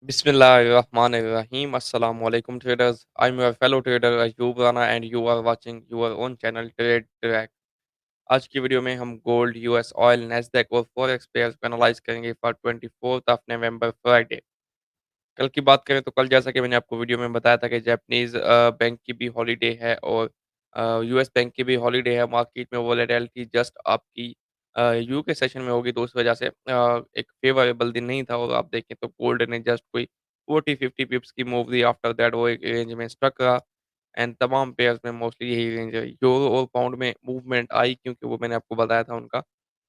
Bismillahirrahmanirrahim. Assalamu alaikum traders. I'm your fellow trader Ayub Rana and you are watching your own channel Trade Track. आज की video में हम gold, US oil, Nasdaq और forex pairs को analyse करेंगे for 24th of November Friday. कल की बात करें तो कल जैसा कि मैंने आपको वीडियो में बताया था कि जापानीज़ बैंक की भी हॉलिडे है और यूएस बैंक की भी हॉलिडे है। मार्केट में वोलेटिलिटी जस्ट आपकी यूके सेशन में होगी तो उस वजह से एक फेवरेबल दिन नहीं था और आप देखें तो गोल्ड ने जस्ट कोई 40-50 पिप्स की मूव दी। आफ्टर दैट वो एक रेंज में स्टक रहा एंड तमाम पेयर्स में मोस्टली यही रेंज है। यूरो और पाउंड में मूवमेंट आई क्योंकि वो मैंने आपको बताया था उनका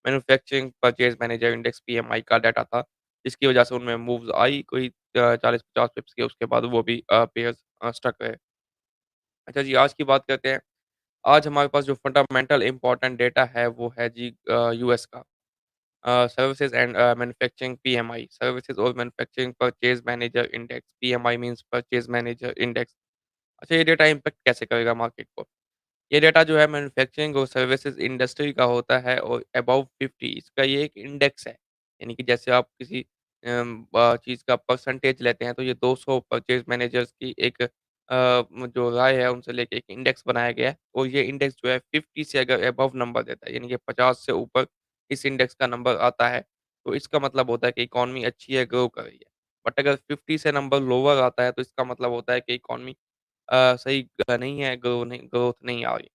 manufacturing purchase manager index PMI का डाटा था। जिसकी वजह से उनमें मूव्स आई कोई 40-50 पिप्स के उसके बाद वो भी पेयर्स स्टक रहे। अच्छा जी, आज की बात करते हैं। आज हमारे पास जो फंडामेंटल इम्पोर्टेंट डेटा है वो है जी यूएस का services and manufacturing PMI services और manufacturing purchase manager index PMI means purchase manager index. अच्छा ये डेटा इम्पैक्ट कैसे करेगा मार्केट को? ये डेटा जो है मैन्युफैक्चरिंग और सर्विसेज इंडस्ट्री का होता है और अबव 50 इसका ये एक इंडेक्स है। यानी कि जैसे आप किसी चीज़ का परसेंटेज लेते हैं तो ये 200 परचेज़ मैनेजर्स की एक जो राय है उनसे लेके एक इंडेक्स बनाया गया है और ये इंडेक्स जो है 50 से अगर अबव नंबर देता है यानी कि 50 से ऊपर इस इंडेक्स का नंबर आता है, तो इसका मतलब होता है कि इकॉनमी अच्छी है, ग्रो कर रही है। बट अगर 50 से नंबर लोअर आता है तो इसका मतलब होता है कि इकॉनमी सही नहीं है, ग्रोथ नहीं आ रही।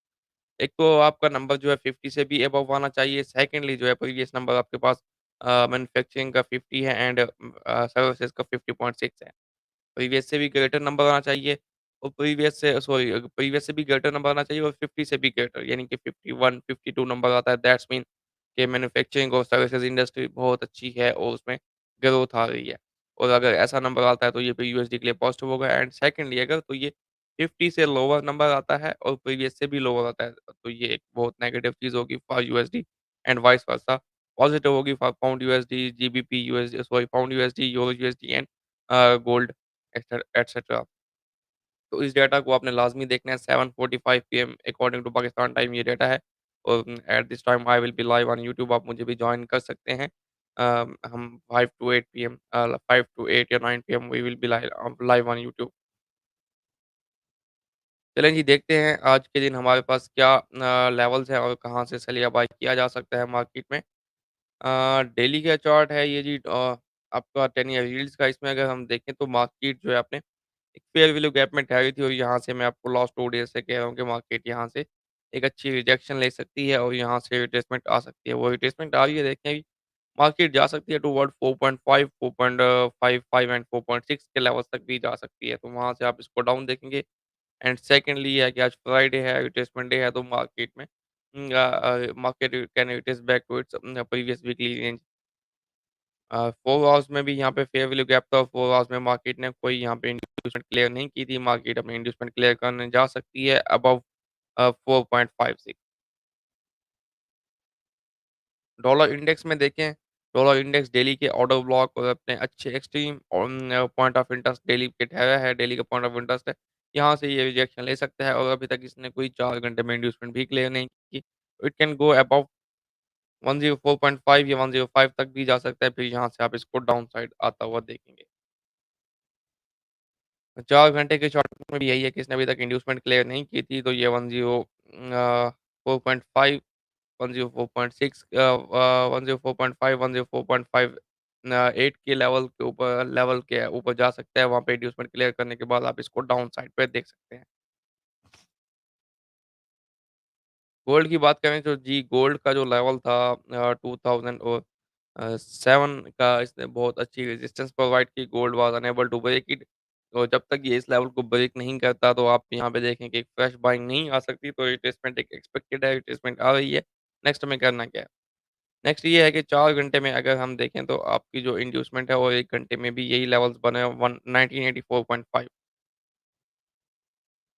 एक तो आपका नंबर जो है 50 से भी अबव आना चाहिए। सेकंडली जो है प्रीवियस नंबर आपके पास मैन्युफैक्चरिंग का 50 है एंड सर्विसेज का 50.6 है। प्रीवियस से भी ग्रेटर नंबर आना चाहिए और प्रीवियस से भी ग्रेटर नंबर आना चाहिए और 50 से भी ग्रेटर यानी कि 51, 52 नंबर आता है दैट्स मीन कि मैन्युफैक्चरिंग और सर्विसेज इंडस्ट्री बहुत अच्छी है और उसमें ग्रोथ आ रही है। और अगर ऐसा नंबर आता है तो ये भी यूएसडी के लिए पॉजिटिव होगा एंड सेकंडली अगर तो ये 50 से लोअर नंबर आता है और प्रीवियस से भी लोअर आता है तो ये एक बहुत नेगेटिव चीज़ होगी for USD and vice versa. Positive होगी for pound USD, GBP USD sorry pound USD, euro USD and gold etcetera. तो इस डेटा को आपने लाज़मी देखना है 7:45 PM according to Pakistan time ये डेटा है और at this time I will be live on YouTube आप मुझे भी जॉइन कर सकते हैं। हम 5 टू 8 पीएम 5 टू 8 या 9 PM we will be live on YouTube. चलें जी देखते हैं आज के दिन हमारे पास क्या लेवल्स हैं और कहाँ से सेल या बाय किया जा सकता है मार्केट में। डेली का चार्ट है ये जी आपका 10 ईयर यील्ड्स का इसमें अगर हम देखें तो मार्केट जो है अपने एक फेयर वैल्यू गैप में ठहरी थी और यहाँ से मैं आपको लास्ट 2 डेज़ से कह रहा हूँ कि मार्केट यहाँ से एक अच्छी रिजेक्शन ले सकती है और यहाँ से रिट्रेसमेंट आ सकती है। वो रिट्रेसमेंट आ रही है देखें अभी मार्केट जा सकती है टुवर्ड 4.5 4.55 एंड 4.6 के लेवल्स तक भी जा सकती है। तो वहाँ से आप इसको डाउन देखेंगे एंड सेकंडली ये है कि आज फ्राइडे है, रिट्रेसमेंट डे है तो market can retrace back to its previous weekly range. 4 hours में भी यहाँ पे फेयर वैल्यू गैप था। 4 आवर्स में मार्केट ने कोई यहाँ पे इंड्यूसमेंट क्लियर नहीं की थी। मार्केट अपनी इंड्यूसमेंट क्लियर करने जा सकती है अबव 4.56। डॉलर इंडेक्स में देखें, डॉलर इंडेक्स डेली के ऑर्डर ब्लॉक और अपने अच्छे extreme point of interest daily पे ठहरा है, डेली का पॉइंट ऑफ इंटरेस्ट है। यहाँ से ये रिजेक्शन ले सकता है और अभी तक इसने कोई 4 घंटे में इंड्यूसमेंट भी क्लियर नहीं की। इट कैन गो अबव 104.5 या 105 तक भी जा सकता है, फिर यहाँ से आप इसको डाउन साइड आता हुआ देखेंगे। 4 घंटे के चार्ट में भी यही है कि इसने अभी तक इंड्यूसमेंट क्लियर नहीं की थी, तो ये 104.5 104.6 104.5 104.5 8 के लेवल के ऊपर जा सकता है, वहाँ पे इंड्यूसमेंट क्लियर करने के बाद आप इसको डाउन साइड पे देख सकते हैं। गोल्ड की बात करें तो जी गोल्ड का जो लेवल था 2000 और 7 का इसने बहुत अच्छी रेजिस्टेंस प्रोवाइड की। Gold was unable to break it और जब तक ये इस लेवल को ब्रेक नहीं करता तो आप यहाँ पे देखें कि एक फ्रेश बाइंग नहीं आ सकती, तो रिट्रेसमेंट एक एक्सपेक्टेड है, रिट्रेसमेंट आ रही है। नेक्स्ट हमें करना क्या है? नेक्स्ट ये है कि 4 घंटे में अगर हम देखें तो आपकी जो इंड्यूसमेंट है वो 1 घंटे में भी यही लेवल्स बने 1984.5।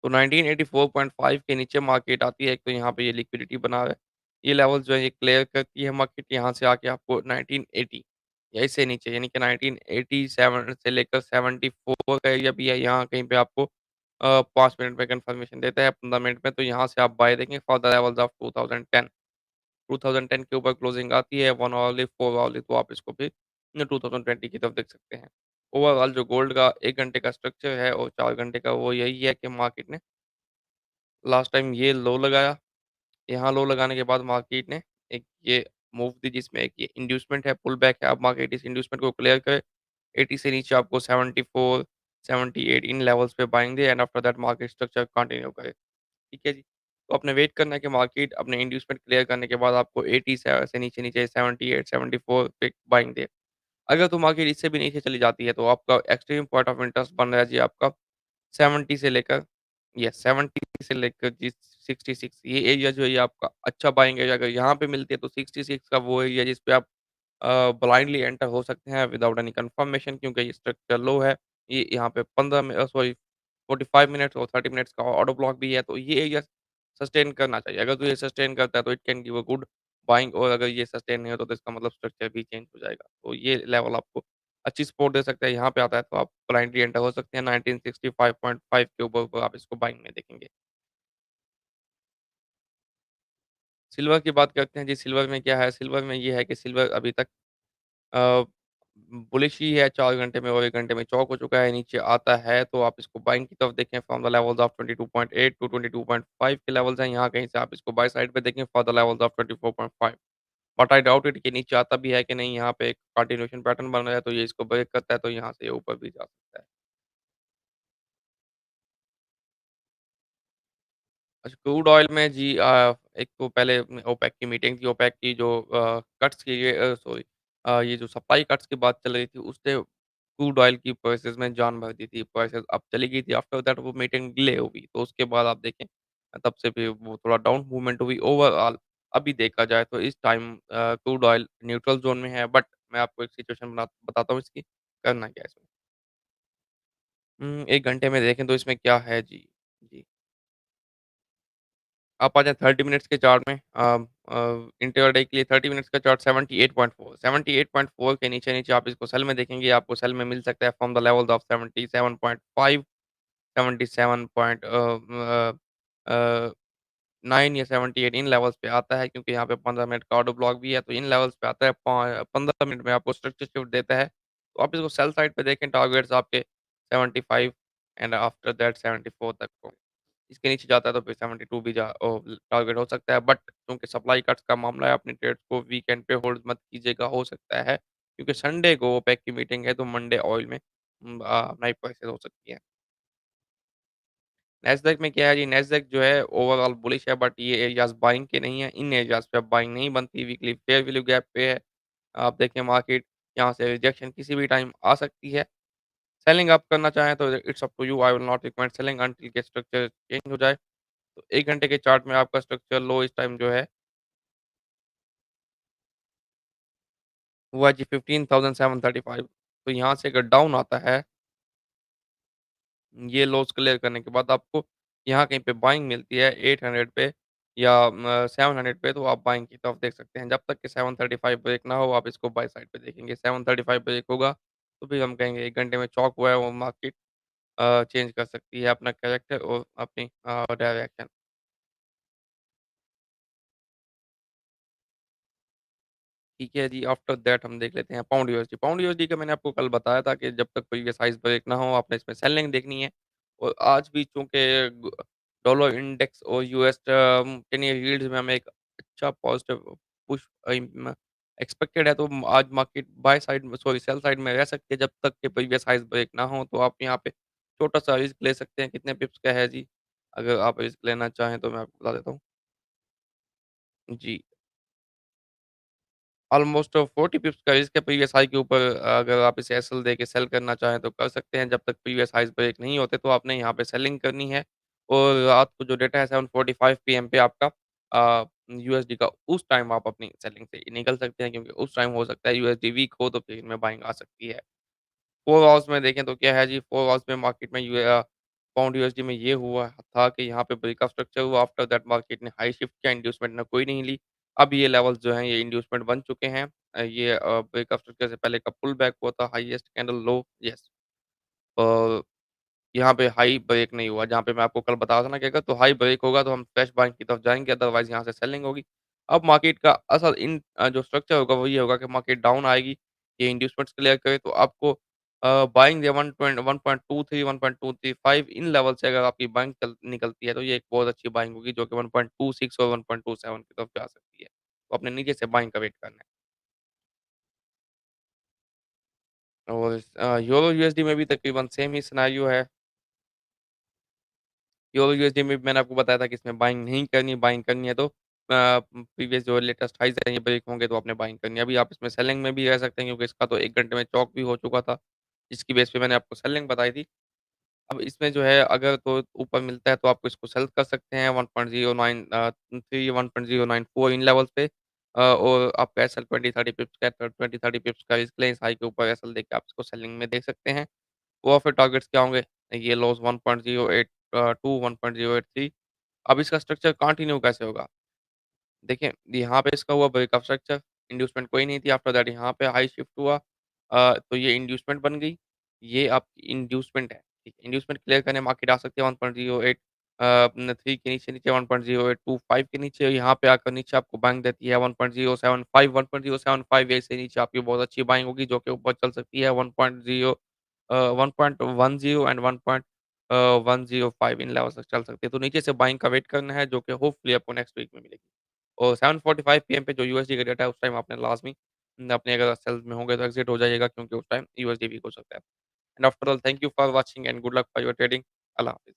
तो 1984.5 के नीचे मार्केट आती है, एक तो यहाँ पे ये लिक्विडिटी बना रहा है। ये लेवल्स जो है ये क्लियर करती है मार्केट, यहाँ से आके आपको 1980 या इससे नीचे यानी कि 1987 से लेकर 74 का एरिया भी है, यहाँ कहीं पे आपको 5 मिनट में कन्फर्मेशन देता है, 15 मिनट में, तो यहाँ से आप बाय देखें फॉर द लेवल्स ऑफ 2010। 2010 के ऊपर क्लोजिंग आती है 1 आवरली, 4 आवरली, तो आप इसको फिर 2020 की तरफ देख सकते हैं। ओवरऑल जो गोल्ड का 1 घंटे का स्ट्रक्चर है और 4 घंटे का वो यही है कि मार्केट ने लास्ट टाइम ये लो लगाया, यहाँ लो लगाने के बाद मार्केट ने एक ये मूव दी जिसमें एक ये इंड्यूसमेंट है, पुल बैक है, अब मार्केट इस इंड्यूसमेंट को क्लियर करे, 80 से नीचे आपको 74, 78 इन लेवल्स पे buying they and after that market structure continue करे। ठीक है जी। तो आपने वेट करना है कि मार्केट अपने इंड्यूसमेंट क्लियर करने के बाद आपको 80 से नीचे-नीचे 78, 74 पे बाइंग दे। अगर तो मार्केट इससे भी नीचे चली जाती है तो आपका एक्सट्रीम पॉइंट ऑफ इंटरेस्ट बन रहा है जी आपका 70 से लेकर 70 से लेकर जी 66 ये एरिया जो है ये आपका अच्छा बाइंग एरिया अगर यहाँ पे मिलती है तो 66 का वो एरिया जिस पे आप ब्लाइंडली एंटर हो सकते हैं विदाउट एनी कंफर्मेशन क्योंकि ये स्ट्रक्चर लो है। ये यहाँ पे 15 सॉरी 45 मिनट्स और 30 मिनट्स का ऑटो ब्लॉक भी है तो ये एरिया सस्टेन करना चाहिए। अगर तो ये सस्टेन करता है तो it can give a good buying और अगर ये सस्टेन नहीं होता तो इसका मतलब स्ट्रक्चर भी चेंज हो जाएगा। तो ये लेवल आपको अच्छी सपोर्ट दे सकता है। यहाँ पे आता है तो आप ब्लाइंडली एंटर हो सकते हैं 1965.5 के ऊपर आप इसको बाइंग में देखेंगे। सिल्वर की बात करते हैं जी, सिल्वर में क्या है? सिल्वर में ये है कि सिल्वर अभी तक अ, बुलिश ही है 4 घंटे में और 1 घंटे में चौक हो चुका है, नीचे आता है तो आप इसको बाइंग की तरफ देखें from the levels of 22.8 to 22.5 के लेवल्स हैं, यहाँ कहीं से आप इसको बाय साइड पे देखें for the levels of 24.5 but I doubt it कि नीचे आता भी है कि नहीं, यहाँ पे एक कंटिन्यूएशन पैटर्न बन रहा है, तो ये इसको ब्रेक करता है तो यहाँ से ये ऊपर भी जा सकता है। अच्छा, क्रूड ऑयल में जी एक तो पहले ओपेक की मीटिंग थी, ओपेक की जो कट्स की ये सॉरी ये जो सप्लाई कट्स की बात चल रही थी, उसने क्रूड ऑयल की प्राइसेज़ में जान भर दी थी। प्राइसेज़ अप चली गई थी, आफ्टर दैट वो मीटिंग डिले हो गई। तो उसके बाद आप देखें तब से फिर वो थोड़ा डाउन मूवमेंट हुई। ओवरऑल अभी देखा जाए तो इस time crude oil neutral zone में है, बट मैं आपको एक सिचुएशन बताता हूँ इसकी, करना क्या है इसमें। 1 घंटे में देखें तो इसमें क्या है जी। जी। आप आ जाएँ 30 मिनट्स के चार्ट में इंट्राडे के लिए 30 मिनट्स का चार्ट 78.4 के नीचे-नीचे आप इसको सेल में देखेंगे, आपको सेल में मिल सकता है from the levels of 77.5 77 point uh, 9 या 78 इन लेवल्स पे आता है क्योंकि यहाँ पे 15 मिनट का ऑटो ब्लॉक भी है, तो इन लेवल्स पे आता है 15 मिनट में आपको स्ट्रक्चर शिफ्ट देता है। तो आप इसको सेल साइड पे देखें टारगेट्स आपके 75 एंड आफ्टर दैट 74 तक को। इसके नीचे जाता है तो फिर 72 भी टारगेट हो सकता है बट क्योंकि सप्लाई कट्स का मामला है अपने ट्रेड्स को वीकेंड पे होल्ड मत कीजिएगा, हो सकता है क्योंकि संडे को ओपेक की मीटिंग है तो मंडे ऑयल में नाइप प्राइसेस हो सकती है। नैस्डैक में क्या है जी, नैस्डैक जो है ओवरऑल बुलिश है बट ये एरियाज़ बाइंग के नहीं है, इन एरियाज़ पे अब बाइंग नहीं बनती, वीकली फेयर वैल्यू गैप पे है। आप देखें मार्केट यहाँ से रिजेक्शन किसी भी टाइम आ सकती है। सेलिंग आप करना चाहें तो it's up to you, I will not recommend selling until के स्ट्रक्चर चेंज हो जाए। तो 1 घंटे के चार्ट में आपका स्ट्रक्चर लो इस टाइम जो है वो है जी 15,735। तो यहाँ से अगर डाउन आता है, ये लॉस क्लियर करने के बाद आपको यहाँ कहीं पे बाइंग मिलती है 800 पे या 700 पे तो आप बाइंग की तरफ देख सकते हैं। जब तक कि 735 ब्रेक ना हो आप इसको बाय साइड पे देखेंगे। 735 ब्रेक होगा तो फिर हम कहेंगे 1 घंटे में चौक हुआ है वो मार्केट चेंज कर सकती है अपना कैरेक्टर और अपनी डायरेक्शन। ठीक है जी, आफ्टर दैट हम देख लेते हैं पाउंड यूएसडी। पाउंड यूएसडी का मैंने आपको कल बताया था कि जब तक प्रीवियस हाइज़ ब्रेक ना हो, आपने इसमें सेलिंग देखनी है और आज भी चूँकि ग डॉलर इंडेक्स और यूएस 10 ईयर यील्ड्स में हमें एक अच्छा पॉजिटिव पुश एक्सपेक्टेड है, तो आज मार्केट बाय साइड में सॉरी सेल साइड में रह सकती है जब तक कि प्रीवियस हाइज़ ब्रेक ना हो। तो आप यहाँ पे छोटा-सा रिस्क ले सकते हैं। कितने पिप्स का है जी? अगर आप रिस्क लेना चाहें तो मैं आपको बता देता हूँ। जी। ऑलमोस्ट 40 पिप्स का रिस्क है प्रीवियस हाई के ऊपर। अगर आप इसे एसएल देके सेल करना चाहें तो कर सकते हैं। जब तक प्रीवियस हाइज़ ब्रेक नहीं होते तो आपने यहाँ पे सेलिंग करनी है और रात को जो डेटा है 7:45 पीएम पे आपका यूएसडी का उस टाइम आप अपनी सेलिंग से निकल सकते हैं क्योंकि उस टाइम हो सकता है यूएसडी वीक हो तो फिर इनमें बाइंग आ सकती है। 4 आवर्स में देखें तो क्या है जी, 4 आवर्स में मार्केट में पाउंड यूएसडी में ये हुआ था कि यहाँ पे ब्रेकआउट स्ट्रक्चर हुआ, आफ्टर दैट मार्केट ने हाई शिफ्ट किया, इंड्यूसमेंट ने कोई नहीं ली। अब ये लेवल्स जो हैं ये इंड्यूसमेंट बन चुके हैं। ये ब्रेकआउट स्ट्रक्चर से पहले का पुल बैक हुआ था, हाईएस्ट कैंडल लो यस अ, यहाँ पे हाई ब्रेक नहीं हुआ, जहाँ पे मैं आपको कल बताया था ना कि अगर तो हाई ब्रेक होगा तो हम फ्रेश बाइंग की तरफ जाएँगे, अदरवाइज़ यहाँ से सेलिंग होगी। अब मार्केट का असल जो स्ट्रक्चर होगा वो ये होगा कि मार्केट डाउन आएगी, ये इंड्यूसमेंट्स क्लियर करे तो आपको बाइंग द 1.23, 1.235 इन लेवल से अगर आपकी बाइंग निकलती है तो ये एक बहुत अच्छी बाइंग होगी जो कि 1.26 और 1.27 की तरफ जा सकती है। तो आपने नीचे से बाइंग का वेट करना है। और यूरो यूएसडी में भी तकरीबन सेम ही सिनेरियो है। यूरो यूएसडी में भी मैंने आपको बताया था कि इसमें बाइंग करनी है तो प्रीवियस जो लेटेस्ट हाइज़ हैं ये ब्रेक होंगे तो आपने बाइंग करनी है। अभी आप इसमें सेलिंग में भी रह सकते हैं क्योंकि इसका तो 1 घंटे में चौक भी हो चुका था, जिसकी बेस पे मैंने आपको सेलिंग बताई थी। अब इसमें जो है अगर तो ऊपर मिलता है तो आपको इसको सेल कर सकते हैं 1.09 1.094 इन लेवल्स पे और आपका एसएल 20-30 पिप्स का रिस्क लें इस हाई के ऊपर एसएल देके आप इसको सेलिंग में देख सकते हैं। और फिर टारगेट्स क्या होंगे? ये लॉस 1.08 1.083 अब इसका स्ट्रक्चर कंटिन्यू कैसे होगा? देखिए, यहाँ पे इसका हुआ ब्रेकअप स्ट्रक्चर, इंड्यूसमेंट कोई नहीं थी, आफ्टर दैट यहाँ पे हाई शिफ्ट हुआ तो ये इंड्यूसमेंट बन गई, ये आपकी इंड्यूसमेंट है, ठीक है। इंड्यूसमेंट क्लियर करने मार्केट आ सकती है 1.08 3 के नीचे 1.0825 के नीचे, यहाँ पे आकर नीचे आपको बाइंग देती है 1.075 से नीचे आपकी बहुत अच्छी बाइंग होगी, जो कि ऊपर चल सकती है 1.10 एंड 1.105 इन लेवल्स तक चल सकती है। तो नीचे से बाइंग का वेट करना है, जो कि होपफुली आपको नेक्स्ट वीक में मिलेगी। और 7:45 पीएम पे जो यूएसडी का डेटा है उस टाइम आपने लाज़मी अपने अगर सेल्स में होंगे तो एग्ज़िट हो जाइएगा क्योंकि उस टाइम यूएसडी वीक हो सकता है। And after all thank you for watching and good luck for your trading. अल्लाह हाफ़िज़।